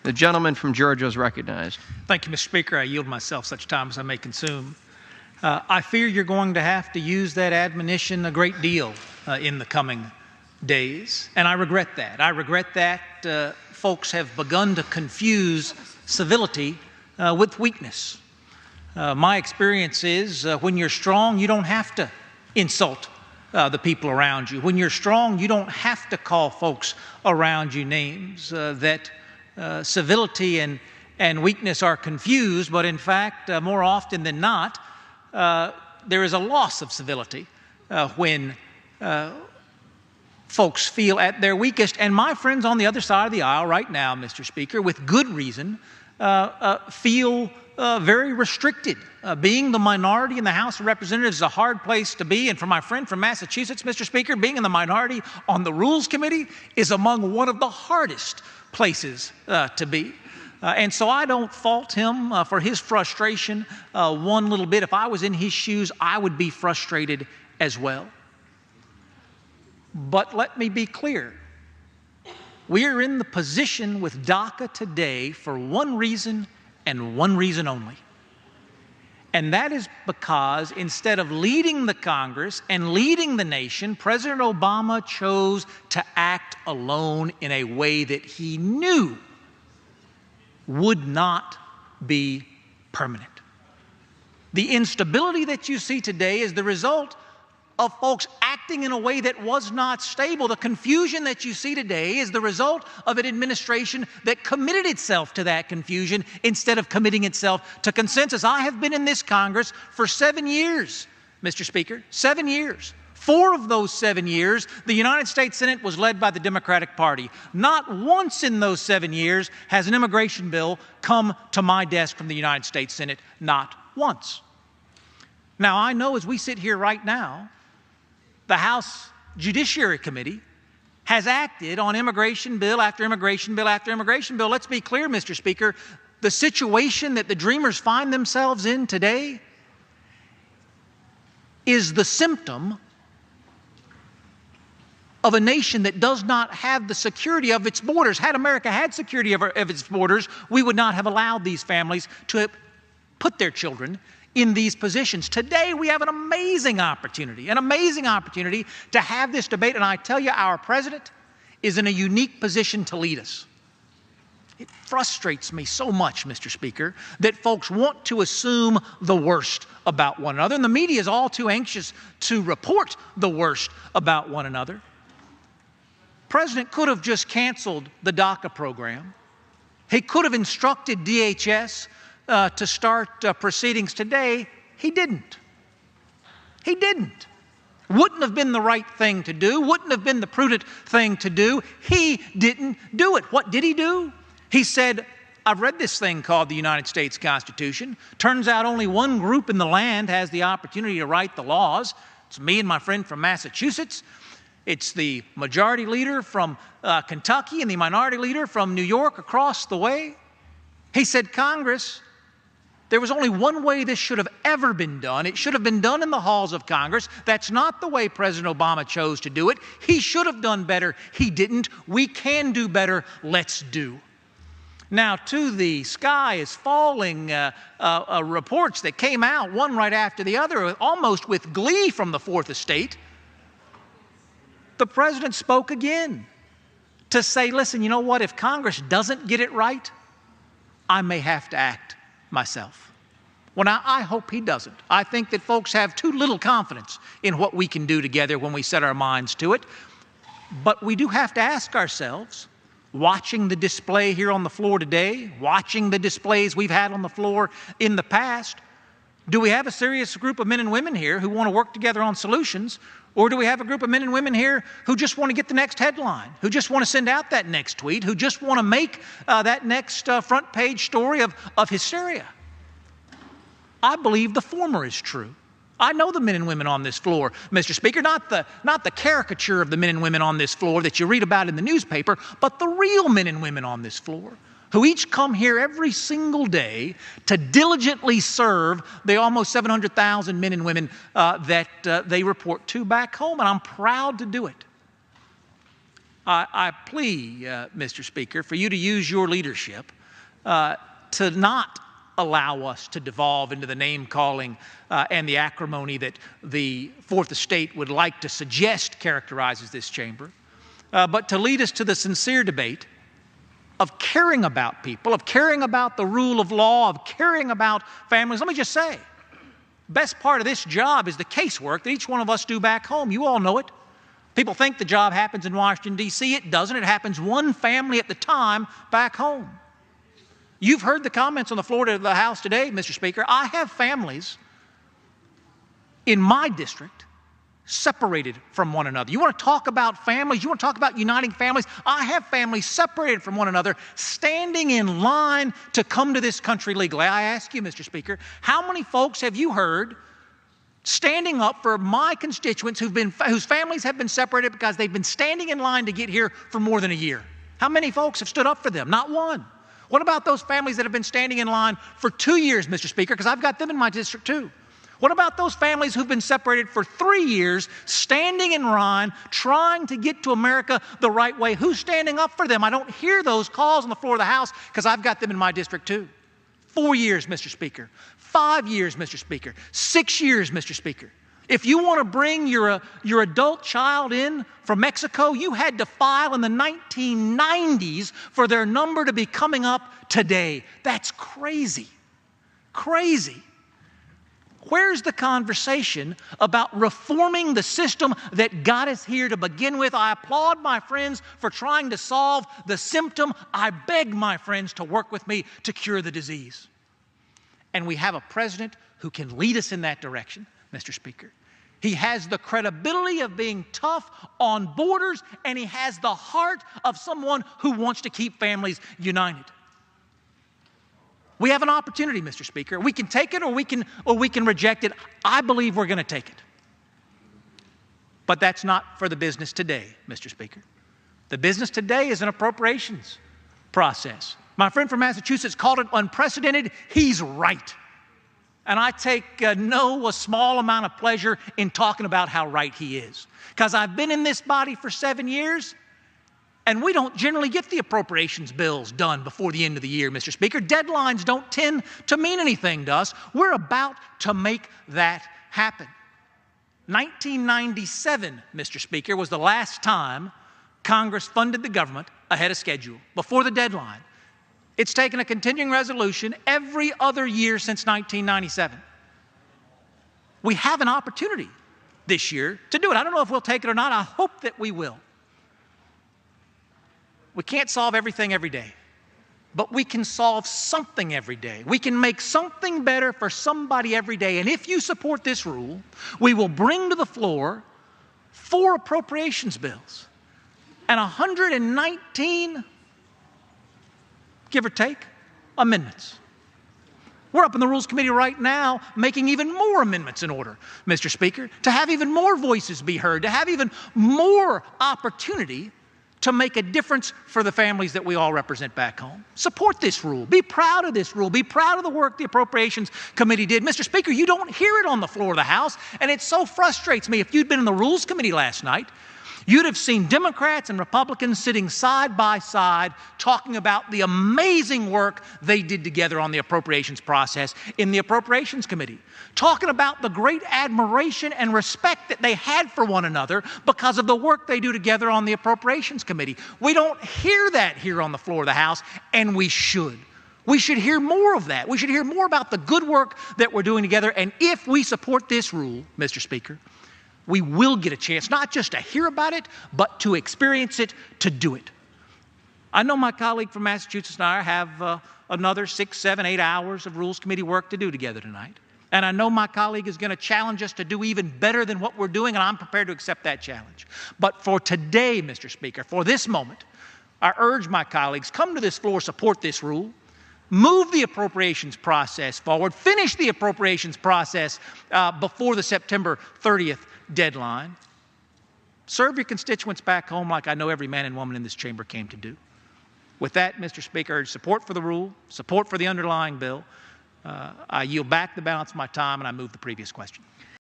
The gentleman from Georgia is recognized. Thank you, Mr. Speaker. I yield myself such time as I may consume. I fear you're going to have to use that admonition a great deal in the coming days, and I regret that. I regret that folks have begun to confuse civility with weakness. My experience is when you're strong, you don't have to insult the people around you. When you're strong, you don't have to call folks around you names. That civility and weakness are confused, but in fact, more often than not, there is a loss of civility when folks feel at their weakest. And my friends on the other side of the aisle right now, Mr. Speaker, with good reason, feel very restricted. Being the minority in the House of Representatives is a hard place to be. And for my friend from Massachusetts, Mr. Speaker, being in the minority on the Rules Committee is among one of the hardest places to be. And so I don't fault him for his frustration one little bit. If I was in his shoes, I would be frustrated as well. But let me be clear. We are in the position with DACA today for one reason and one reason only. And that is because instead of leading the Congress and leading the nation, President Obama chose to act alone in a way that he knew would not be permanent. The instability that you see today is the result of folks acting in a way that was not stable. The confusion that you see today is the result of an administration that committed itself to that confusion instead of committing itself to consensus. I have been in this Congress for 7 years, Mr. Speaker, 7 years. 4 of those 7 years, the United States Senate was led by the Democratic Party. Not once in those 7 years has an immigration bill come to my desk from the United States Senate. Not once. Now, I know as we sit here right now, the House Judiciary Committee has acted on immigration bill after immigration bill after immigration bill. Let's be clear, Mr. Speaker, the situation that the Dreamers find themselves in today is the symptom of a nation that does not have the security of its borders. Had America had security of its borders, we would not have allowed these families to put their children in these positions. Today, we have an amazing opportunity to have this debate. And I tell you, our president is in a unique position to lead us. It frustrates me so much, Mr. Speaker, that folks want to assume the worst about one another. And the media is all too anxious to report the worst about one another. The president could have just canceled the DACA program. He could have instructed DHS to start proceedings today. He didn't. He didn't. Wouldn't have been the right thing to do. Wouldn't have been the prudent thing to do. He didn't do it. What did he do? He said, I've read this thing called the United States Constitution. Turns out only one group in the land has the opportunity to write the laws. It's me and my friend from Massachusetts. It's the majority leader from Kentucky and the minority leader from New York across the way. He said, Congress, there was only one way this should have ever been done. It should have been done in the halls of Congress. That's not the way President Obama chose to do it. He should have done better. He didn't. We can do better. Let's do. Now, to the sky is falling reports that came out, one right after the other, almost with glee from the Fourth Estate. The president spoke again to say, listen, you know what? If Congress doesn't get it right, I may have to act myself. Well, now, I hope he doesn't. I think that folks have too little confidence in what we can do together when we set our minds to it. But we do have to ask ourselves, watching the display here on the floor today, watching the displays we've had on the floor in the past, do we have a serious group of men and women here who want to work together on solutions? Or do we have a group of men and women here who just want to get the next headline, who just want to send out that next tweet, who just want to make that next front page story of hysteria? I believe the former is true. I know the men and women on this floor, Mr. Speaker, not the caricature of the men and women on this floor that you read about in the newspaper, but the real men and women on this floor, who each come here every single day to diligently serve the almost 700,000 men and women that they report to back home, and I'm proud to do it. I plea, Mr. Speaker, for you to use your leadership to not allow us to devolve into the name-calling and the acrimony that the Fourth Estate would like to suggest characterizes this chamber, but to lead us to the sincere debate of caring about people, of caring about the rule of law, of caring about families. Let me just say, best part of this job is the casework that each one of us do back home. You all know it. People think the job happens in Washington, D.C. It doesn't. It happens one family at the time back home. You've heard the comments on the floor of the House today, Mr. Speaker. I have families in my district separated from one another. You want to talk about families? You want to talk about uniting families? I have families separated from one another, standing in line to come to this country legally. I ask you, Mr. Speaker, how many folks have you heard standing up for my constituents whose families have been separated because they've been standing in line to get here for more than a year? How many folks have stood up for them? Not one. What about those families that have been standing in line for 2 years, Mr. Speaker, because I've got them in my district too? What about those families who've been separated for 3 years, standing in line, trying to get to America the right way? Who's standing up for them? I don't hear those calls on the floor of the House because I've got them in my district too. 4 years, Mr. Speaker. 5 years, Mr. Speaker. 6 years, Mr. Speaker. If you want to bring your adult child in from Mexico, you had to file in the 1990s for their number to be coming up today. That's crazy. Crazy. Where's the conversation about reforming the system that got us here to begin with? I applaud my friends for trying to solve the symptom. I beg my friends to work with me to cure the disease. And we have a president who can lead us in that direction, Mr. Speaker. He has the credibility of being tough on borders, and he has the heart of someone who wants to keep families united. We have an opportunity, Mr. Speaker. We can take it or we can reject it. I believe we're going to take it. But that's not for the business today, Mr. Speaker. The business today is an appropriations process. My friend from Massachusetts called it unprecedented. He's right. And I take no small amount of pleasure in talking about how right he is. Because I've been in this body for 7 years, and we don't generally get the appropriations bills done before the end of the year, Mr. Speaker. Deadlines don't tend to mean anything to us. We're about to make that happen. 1997, Mr. Speaker, was the last time Congress funded the government ahead of schedule, before the deadline. It's taken a continuing resolution every other year since 1997. We have an opportunity this year to do it. I don't know if we'll take it or not. I hope that we will. We can't solve everything every day, but we can solve something every day. We can make something better for somebody every day. And if you support this rule, we will bring to the floor 4 appropriations bills and 119, give or take, amendments. We're up in the Rules Committee right now making even more amendments in order, Mr. Speaker, to have even more voices be heard, to have even more opportunity to make a difference for the families that we all represent back home. Support this rule. Be proud of this rule. Be proud of the work the Appropriations Committee did. Mr. Speaker, you don't hear it on the floor of the House, and it so frustrates me. If you'd been in the Rules Committee last night, you'd have seen Democrats and Republicans sitting side by side talking about the amazing work they did together on the appropriations process in the Appropriations Committee, talking about the great admiration and respect that they had for one another because of the work they do together on the Appropriations Committee. We don't hear that here on the floor of the House, and we should. We should hear more of that. We should hear more about the good work that we're doing together, and if we support this rule, Mr. Speaker, we will get a chance not just to hear about it, but to experience it, to do it. I know my colleague from Massachusetts and I have another 6, 7, 8 hours of Rules Committee work to do together tonight. And I know my colleague is going to challenge us to do even better than what we're doing, and I'm prepared to accept that challenge. But for today, Mr. Speaker, for this moment, I urge my colleagues, come to this floor, support this rule, move the appropriations process forward, finish the appropriations process before the September 30th deadline. Serve your constituents back home like I know every man and woman in this chamber came to do. With that, Mr. Speaker, I urge support for the rule, support for the underlying bill. I yield back the balance of my time, and I move the previous question.